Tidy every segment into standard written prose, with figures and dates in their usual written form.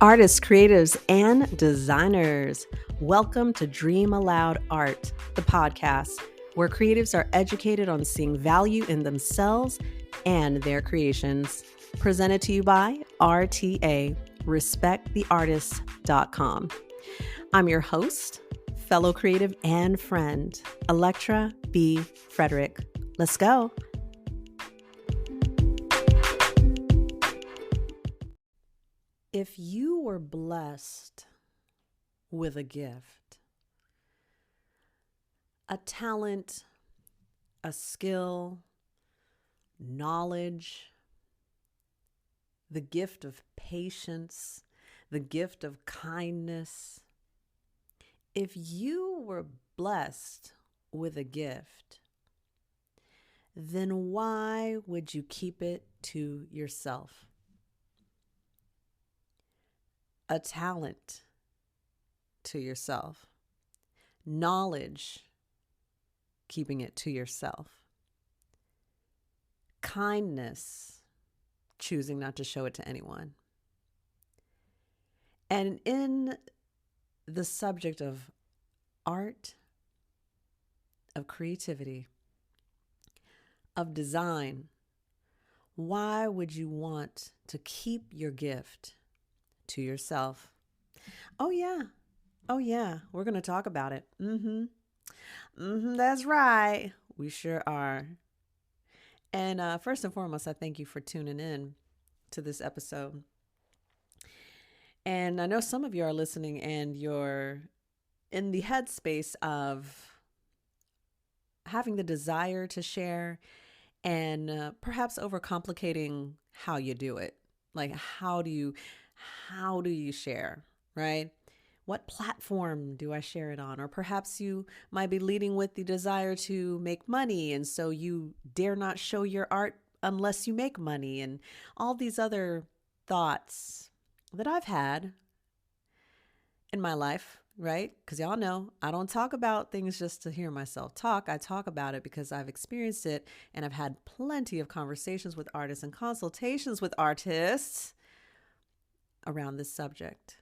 Artists, creatives, and designers, welcome to Dream Aloud Art, the podcast where creatives are educated on seeing value in themselves and their creations. Presented to you by RTA, respecttheartist.com. I'm your host, fellow creative and friend, Electra B. Frederick. Let's go. If you were blessed with a gift, a talent, a skill, knowledge, the gift of patience, the gift of kindness, if you were blessed with a gift, then why would you keep it to yourself? A talent to yourself, knowledge, keeping it to yourself, kindness, choosing not to show it to anyone. And in the subject of art, of creativity, of design, why would you want to keep your gift to yourself? Oh yeah, we're going to talk about it. That's right, we sure are. And first and foremost, I thank you for tuning in to this episode. And I know some of you are listening and you're in the headspace of having the desire to share and perhaps overcomplicating how you do it. Like, how do you share, right? What platform do I share it on? Or perhaps you might be leading with the desire to make money, and so you dare not show your art unless you make money, and all these other thoughts that I've had in my life, right? Because y'all know I don't talk about things just to hear myself talk. I talk about it because I've experienced it, and I've had plenty of conversations with artists and consultations with artists around this subject.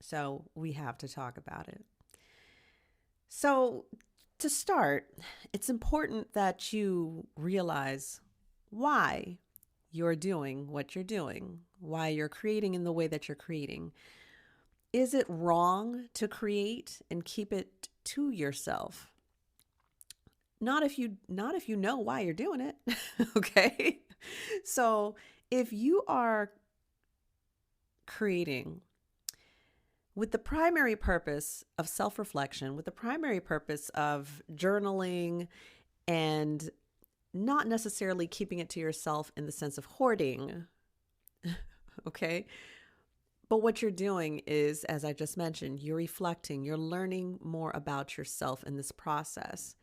So we have to talk about it. So to start, it's important that you realize why you're doing what you're doing, why you're creating in the way that you're creating. Is it wrong to create and keep it to yourself? Not if you know why you're doing it. Okay? So if you are creating with the primary purpose of self-reflection, with the primary purpose of journaling and not necessarily keeping it to yourself in the sense of hoarding, okay? But what you're doing is, as I just mentioned, you're reflecting, you're learning more about yourself in this process.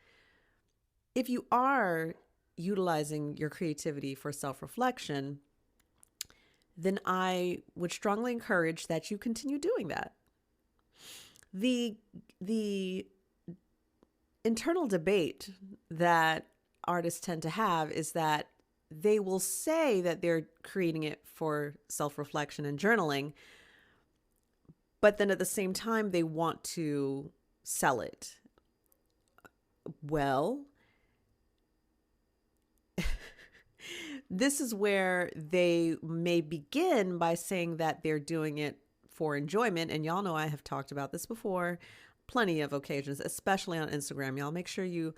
If you are utilizing your creativity for self-reflection, then I would strongly encourage that you continue doing that. The internal debate that artists tend to have is that they will say that they're creating it for self-reflection and journaling, but then at the same time, they want to sell it. Well, this is where they may begin by saying that they're doing it for enjoyment. And y'all know I have talked about this before, plenty of occasions, especially on Instagram. Y'all make sure you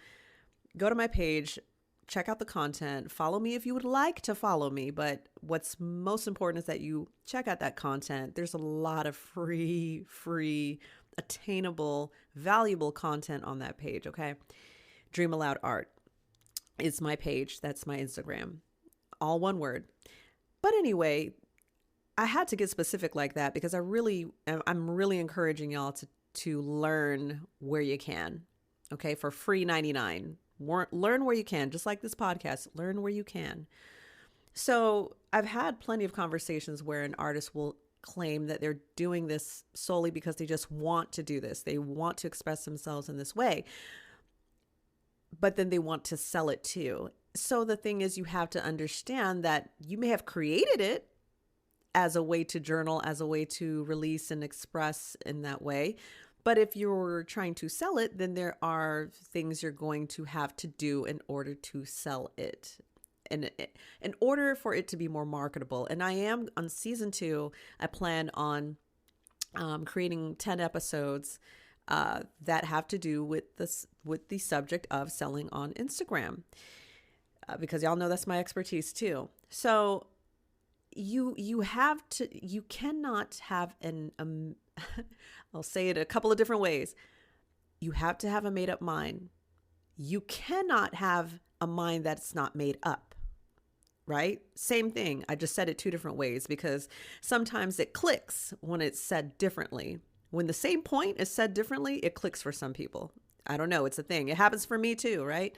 go to my page, check out the content, follow me if you would like to follow me. But what's most important is that you check out that content. There's a lot of free, attainable, valuable content on that page. Okay. Dream Aloud Art is my page. That's my Instagram. All one word. But anyway, I had to get specific like that because I'm really encouraging y'all to learn where you can. Okay. For free 99. Learn where you can, just like this podcast, learn where you can. So I've had plenty of conversations where an artist will claim that they're doing this solely because they just want to do this. They want to express themselves in this way, but then they want to sell it too. So the thing is, you have to understand that you may have created it as a way to journal, as a way to release and express in that way. But if you're trying to sell it, then there are things you're going to have to do in order to sell it. And in order for it to be more marketable. And I am on season 2, I plan on creating 10 episodes that have to do with the subject of selling on Instagram, because y'all know that's my expertise too. So you cannot have I'll say it a couple of different ways. You have to have a made up mind. You cannot have a mind that's not made up, right? Same thing. I just said it 2 different ways because sometimes it clicks when it's said differently. When the same point is said differently, it clicks for some people. I don't know. It's a thing. It happens for me too, right?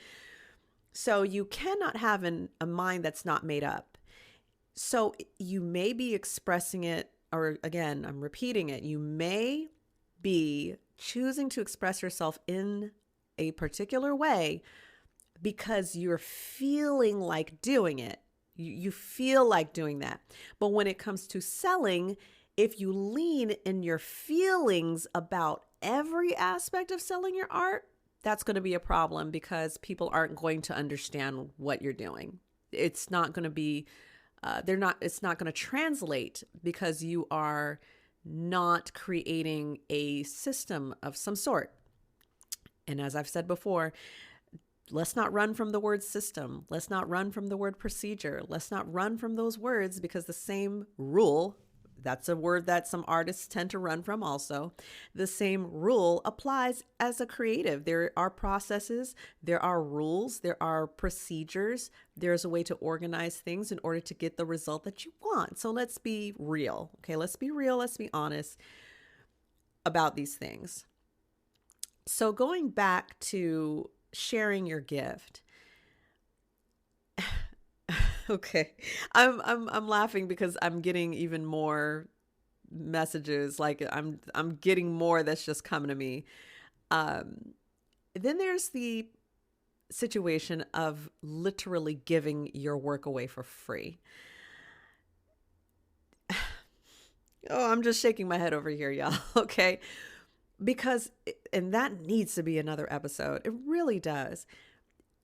So you cannot have a mind that's not made up. So you may be expressing it, or again, I'm repeating it. You may be choosing to express yourself in a particular way because you're feeling like doing it. You feel like doing that. But when it comes to selling, if you lean in your feelings about every aspect of selling your art, that's going to be a problem because people aren't going to understand what you're doing. It's not going to be, it's not going to translate because you are not creating a system of some sort. And as I've said before, let's not run from the word system. Let's not run from the word procedure. Let's not run from those words because the same rule, that's a word that some artists tend to run from also. The same rule applies as a creative. There are processes, there are rules, there are procedures. There's a way to organize things in order to get the result that you want. So let's be real. Okay, let's be real. Let's be honest about these things. So going back to sharing your gift. Okay. I'm laughing because I'm getting even more messages. Like I'm getting more that's just coming to me. Then there's the situation of literally giving your work away for free. Oh, I'm just shaking my head over here, y'all. Okay. Because, and that needs to be another episode. It really does.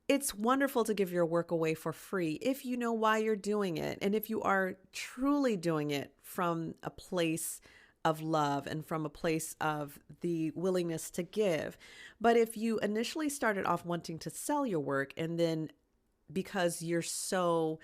It's wonderful to give your work away for free if you know why you're doing it. And if you are truly doing it from a place of love and from a place of the willingness to give. But if you initially started off wanting to sell your work and then because you're so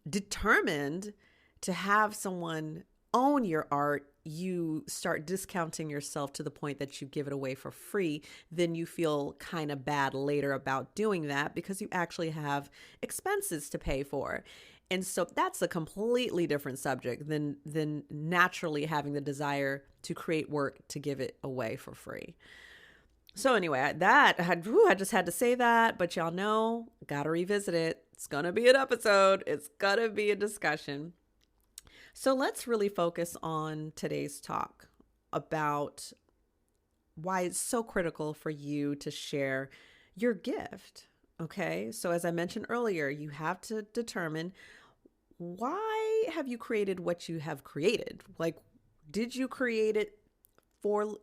determined to have someone own your art, you start discounting yourself to the point that you give it away for free, then you feel kind of bad later about doing that because you actually have expenses to pay for. And so that's a completely different subject than naturally having the desire to create work to give it away for free. So anyway, I just had to say that, but y'all know, gotta revisit it. It's gonna be an episode. It's gonna be a discussion. So let's really focus on today's talk about why it's so critical for you to share your gift. Okay. So as I mentioned earlier, you have to determine, why have you created what you have created? Like, did you create it for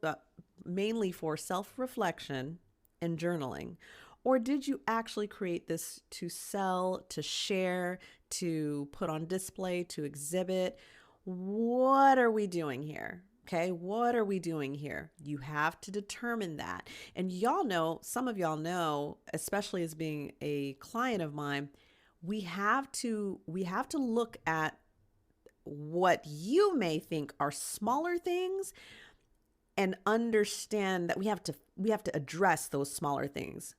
mainly for self-reflection and journaling? Or did you actually create this to sell, to share, to put on display, to exhibit? What are we doing here? Okay, what are we doing here? You have to determine that. And y'all know, some of y'all know, especially as being a client of mine, we have to look at what you may think are smaller things and understand that we have to address those smaller things.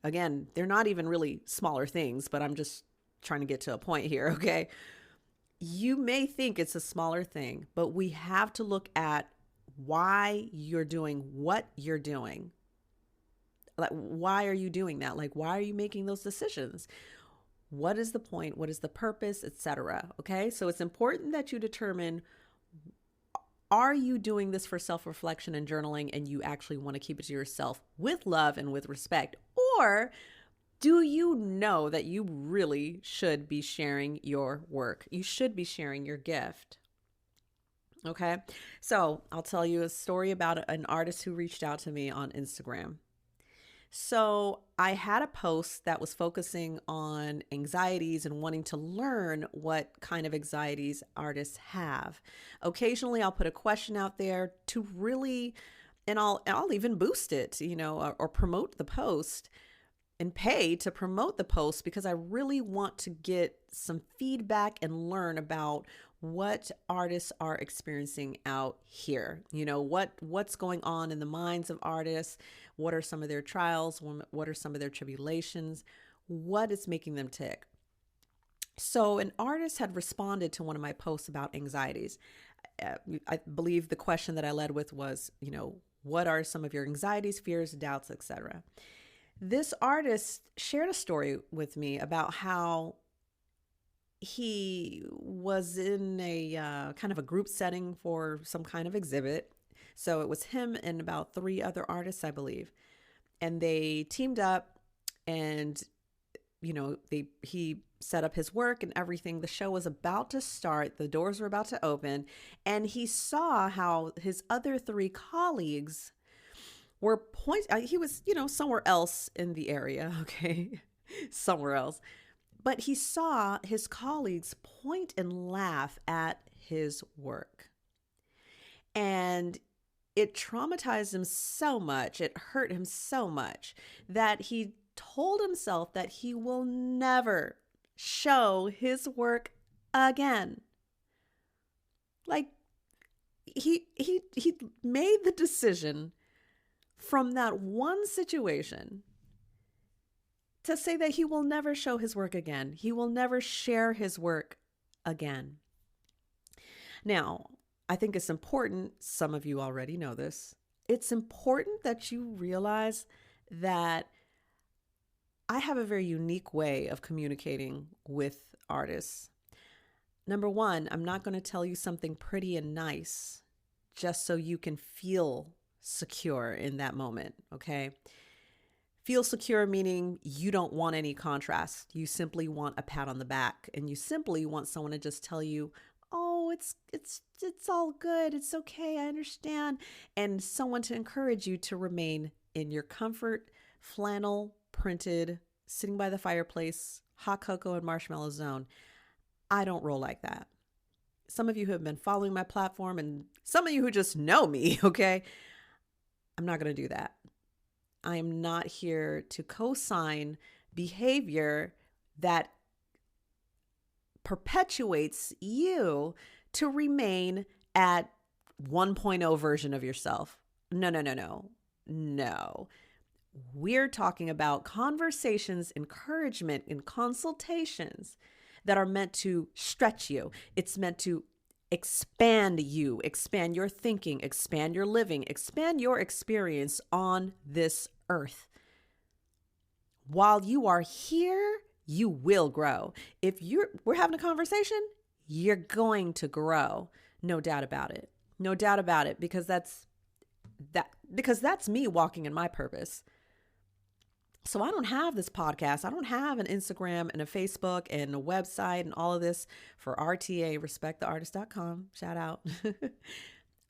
Again, they're not even really smaller things, but I'm just trying to get to a point here, okay? You may think it's a smaller thing, but we have to look at why you're doing what you're doing. Like, why are you doing that? Like, why are you making those decisions? What is the point? What is the purpose, etc.? Okay, so it's important that you determine, are you doing this for self-reflection and journaling and you actually want to keep it to yourself with love and with respect? Or Do you know that you really should be sharing your work? You should be sharing your gift. Okay. So I'll tell you a story about an artist who reached out to me on Instagram. So I had a post that was focusing on anxieties and wanting to learn what kind of anxieties artists have. Occasionally I'll put a question out there to really, and I'll even boost it, or promote the post and pay to promote the post because I really want to get some feedback and learn about what artists are experiencing out here. What's going on in the minds of artists, what are some of their trials, what are some of their tribulations, what is making them tick. So an artist had responded to one of my posts about anxieties. I believe the question that I led with was, what are some of your anxieties, fears, doubts, etc. This artist shared a story with me about how he was in a kind of a group setting for some kind of exhibit. So it was him and about 3 other artists, I believe. And they teamed up and, he set up his work and everything. The show was about to start. The doors were about to open. And he saw how his other 3 colleagues were he was, somewhere else in the area, okay? Somewhere else. But he saw his colleagues point and laugh at his work. And it traumatized him so much, it hurt him so much that he told himself that he will never show his work again. Like he made the decision from that one situation to say that he will never show his work again. He will never share his work again. Now, I think it's important, some of you already know this, it's important that you realize that I have a very unique way of communicating with artists. Number one, I'm not going to tell you something pretty and nice just so you can feel secure in that moment, okay? Feel secure meaning you don't want any contrast. You simply want a pat on the back, and you simply want someone to just tell you, "Oh, it's all good. It's okay. I understand." And someone to encourage you to remain in your comfort, flannel, printed, sitting by the fireplace, hot cocoa and marshmallow zone. I don't roll like that. Some of you who have been following my platform and some of you who just know me, okay? I'm not going to do that. I am not here to co-sign behavior that perpetuates you to remain at 1.0 version of yourself. No. We're talking about conversations, encouragement, and consultations that are meant to stretch you. It's meant to expand you, expand your thinking, expand your living, expand your experience on this earth. While you are here, you will grow. If we're having a conversation, you're going to grow. No doubt about it. No doubt about it, because that's me walking in my purpose. So I don't have this podcast. I don't have an Instagram and a Facebook and a website and all of this for RTA, respecttheartist.com. Shout out.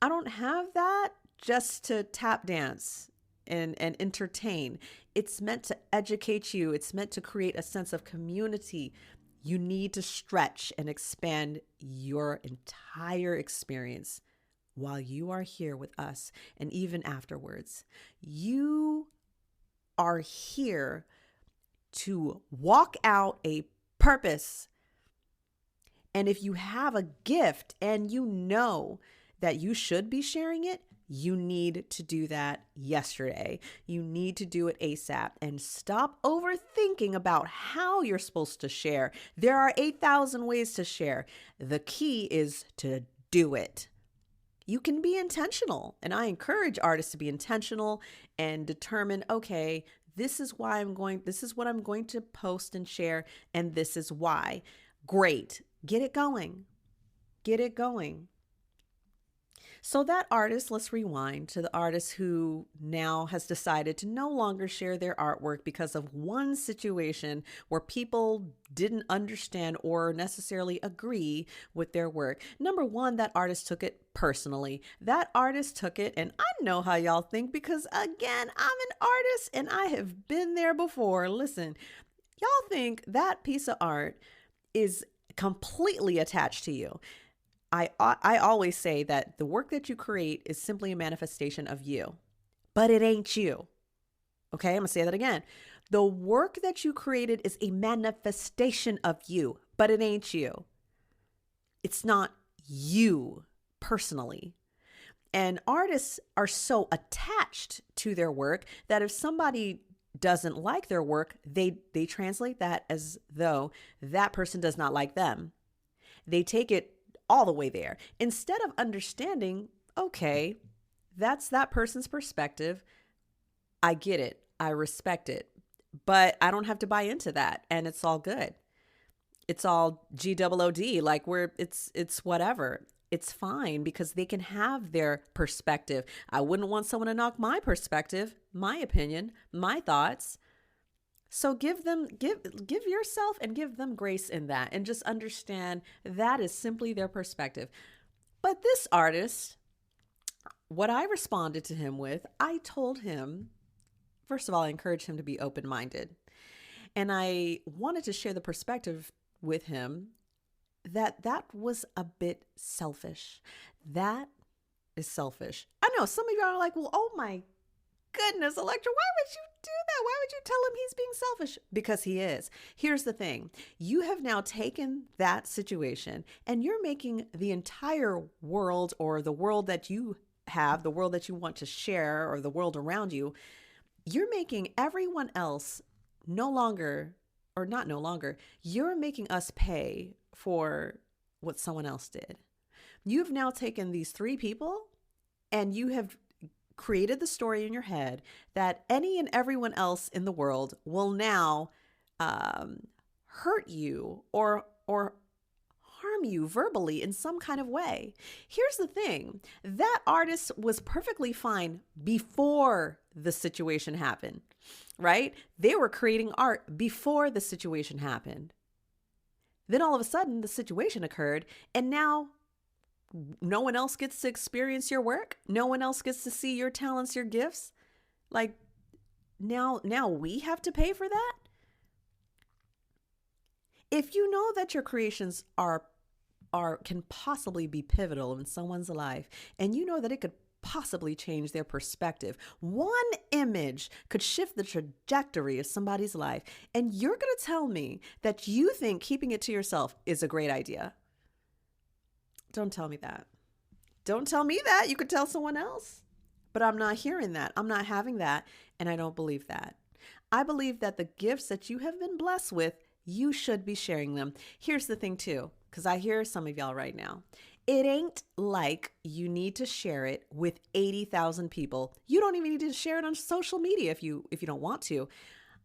I don't have that just to tap dance and entertain. It's meant to educate you. It's meant to create a sense of community. You need to stretch and expand your entire experience while you are here with us and even afterwards. You are here to walk out a purpose. And if you have a gift and you know that you should be sharing it, you need to do that yesterday. You need to do it ASAP and stop overthinking about how you're supposed to share. There are 8,000 ways to share. The key is to do it. You can be intentional, and I encourage artists to be intentional and determine, okay, this is what I'm going to post and share, and this is why. Great. Get it going. Get it going. So that artist, let's rewind to the artist who now has decided to no longer share their artwork because of one situation where people didn't understand or necessarily agree with their work. Number one, that artist took it personally. That artist took it, and I know how y'all think because, again, I'm an artist and I have been there before. Listen, y'all think that piece of art is completely attached to you. I always say that the work that you create is simply a manifestation of you, but it ain't you. Okay, I'm gonna say that again. The work that you created is a manifestation of you, but it ain't you. It's not you personally. And artists are so attached to their work that if somebody doesn't like their work, they translate that as though that person does not like them. They take it all the way there instead of understanding, okay, that's that person's perspective. I get it. I respect it, but I don't have to buy into that. And it's all good. It's all GOOD. Like it's whatever. It's fine because they can have their perspective. I wouldn't want someone to knock my perspective, my opinion, my thoughts. So give yourself and give them grace in that and just understand that is simply their perspective. But this artist, what I responded to him with, I told him, first of all, I encouraged him to be open-minded. And I wanted to share the perspective with him that was a bit selfish. That is selfish. I know some of y'all are like, well, oh my goodness, Electra, why would you do that? Why would you tell him he's being selfish? Because he is. Here's the thing. You have now taken that situation and you're making the entire world or the world that you have, the world that you want to share or the world around you, you're making everyone else no longer, or not no longer, you're making us pay for what someone else did. You've now taken these three people and you have created the story in your head that any and everyone else in the world will now hurt you or harm you verbally in some kind of way. Here's the thing. That artist was perfectly fine before the situation happened, right? They were creating art before the situation happened. Then all of a sudden the situation occurred and now no one else gets to experience your work. No one else gets to see your talents, your gifts. Like now we have to pay for that. If you know that your creations can possibly be pivotal in someone's life, and you know that it could possibly change their perspective, one image could shift the trajectory of somebody's life, and you're going to tell me that you think keeping it to yourself is a great idea. Don't tell me that. Don't tell me that. You could tell someone else. But I'm not hearing that. I'm not having that. And I don't believe that. I believe that the gifts that you have been blessed with, you should be sharing them. Here's the thing too, because I hear some of y'all right now. It ain't like you need to share it with 80,000 people. You don't even need to share it on social media if you don't want to.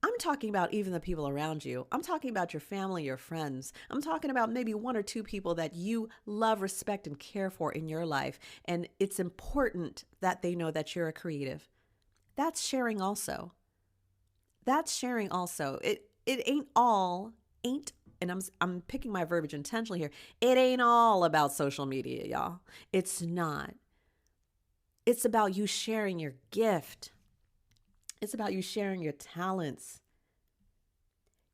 I'm talking about even the people around you. I'm talking about your family, your friends. I'm talking about maybe one or two people that you love, respect, and care for in your life. And it's important that they know that you're a creative. That's sharing also. That's sharing also. It ain't, and I'm picking my verbiage intentionally here. It ain't all about social media, y'all. It's not. It's about you sharing your gift. It's about you sharing your talents.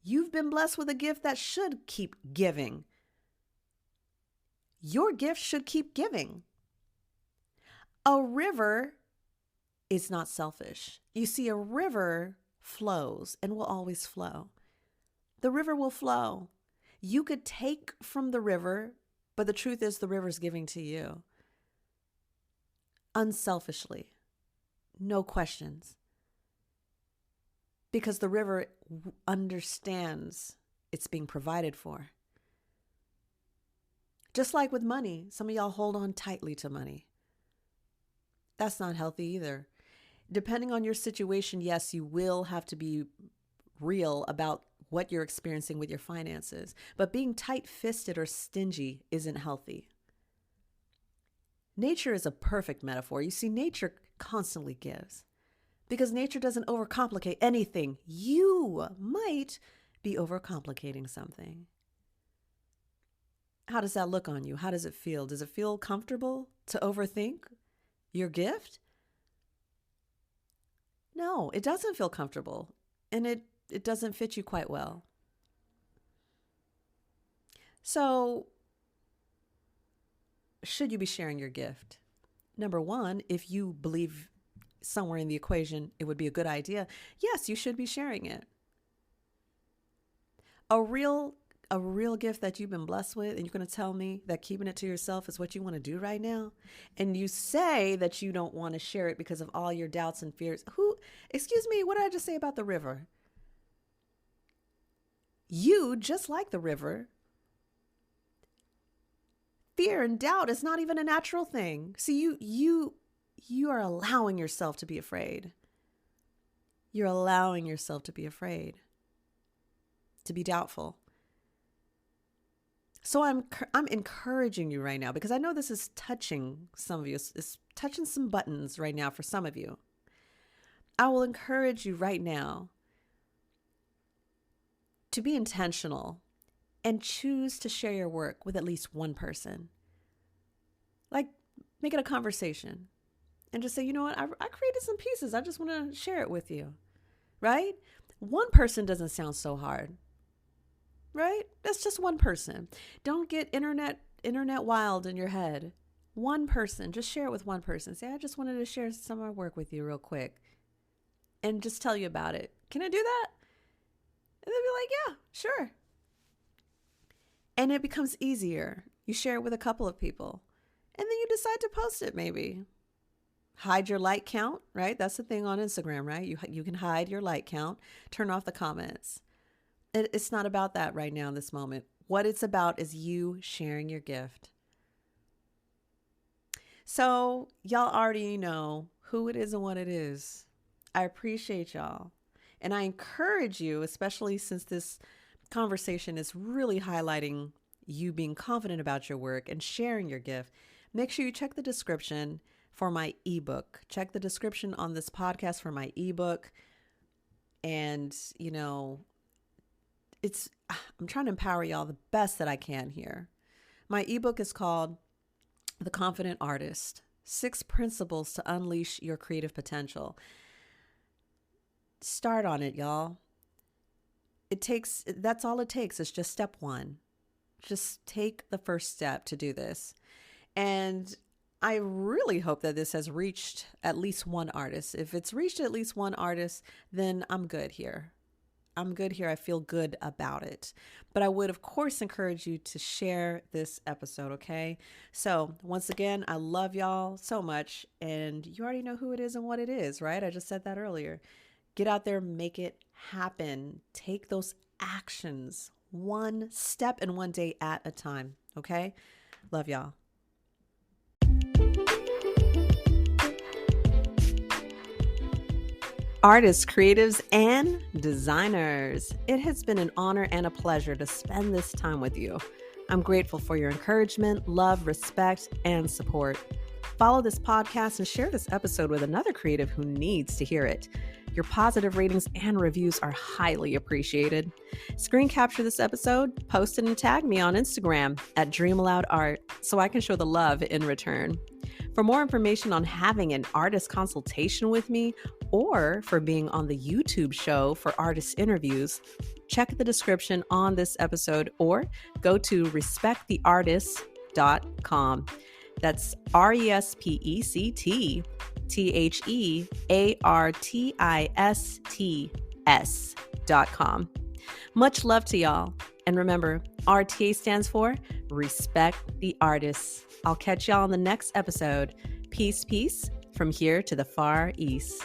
You've been blessed with a gift that should keep giving. Your gift should keep giving. A river is not selfish. You see, a river flows and will always flow. The river will flow. You could take from the river, but the truth is the river's giving to you. Unselfishly. No questions. Because the river understands it's being provided for. Just like with money, some of y'all hold on tightly to money. That's not healthy either. Depending on your situation, yes, you will have to be real about what you're experiencing with your finances. But being tight-fisted or stingy isn't healthy. Nature is a perfect metaphor. You see, nature constantly gives because nature doesn't overcomplicate anything. You might be overcomplicating something. How does that look on you? How does it feel? Does it feel comfortable to overthink your gift? No, it doesn't feel comfortable, and it doesn't fit you quite well. So, should you be sharing your gift? Number one, if you believe somewhere in the equation it would be a good idea, yes, you should be sharing it. A real gift that you've been blessed with, and you're going to tell me that keeping it to yourself is what you want to do right now, and you say that you don't want to share it because of all your doubts and fears. Excuse me, what did I just say about the river? You, just like the river, fear and doubt is not even a natural thing. See, you are allowing yourself to be afraid. You're allowing yourself to be afraid, to be doubtful. So I'm encouraging you right now, because I know this is touching some of you. It's touching some buttons right now for some of you. I will encourage you right now to be intentional and choose to share your work with at least one person. Like, make it a conversation and just say, you know what, I created some pieces. I just want to share it with you, right? One person doesn't sound so hard, right? That's just one person. Don't get internet wild in your head. One person, just share it with one person. Say, I just wanted to share some of my work with you real quick and just tell you about it. Can I do that? And they'll be like, yeah, sure. And it becomes easier. You share it with a couple of people, and then you decide to post it maybe. Hide your like count, right? That's the thing on Instagram, right? You can hide your like count, turn off the comments. It's not about that right now in this moment. What it's about is you sharing your gift. So y'all already know who it is and what it is. I appreciate y'all. And I encourage you, especially since this conversation is really highlighting you being confident about your work and sharing your gift, make sure you check the description for my ebook. Check the description on this podcast for my ebook. And, I'm trying to empower y'all the best that I can here. My ebook is called The Confident Artist: 6 Principles to Unleash Your Creative Potential. Start on it, y'all. That's all it takes. It's just step 1. Just take the first step to do this. And I really hope that this has reached at least one artist. If it's reached at least one artist, then I'm good here. I feel good about it. But I would, of course, encourage you to share this episode, okay? So once again, I love y'all so much. And you already know who it is and what it is, right? I just said that earlier. Get out there, make it happen. Take those actions, one step and one day at a time, okay? Love y'all. Artists, creatives, and designers, it has been an honor and a pleasure to spend this time with you. I'm grateful for your encouragement, love, respect, and support. Follow this podcast and share this episode with another creative who needs to hear it. Your positive ratings and reviews are highly appreciated. Screen capture this episode, post it, and tag me on Instagram at DreamAloudArt so I can show the love in return. For more information on having an artist consultation with me or for being on the YouTube show for artist interviews, check the description on this episode or go to respecttheartist.com. That's RespecttheArtists.com. Much love to y'all. And remember, RTA stands for Respect the Artists. I'll catch y'all in the next episode. Peace, peace from here to the Far East.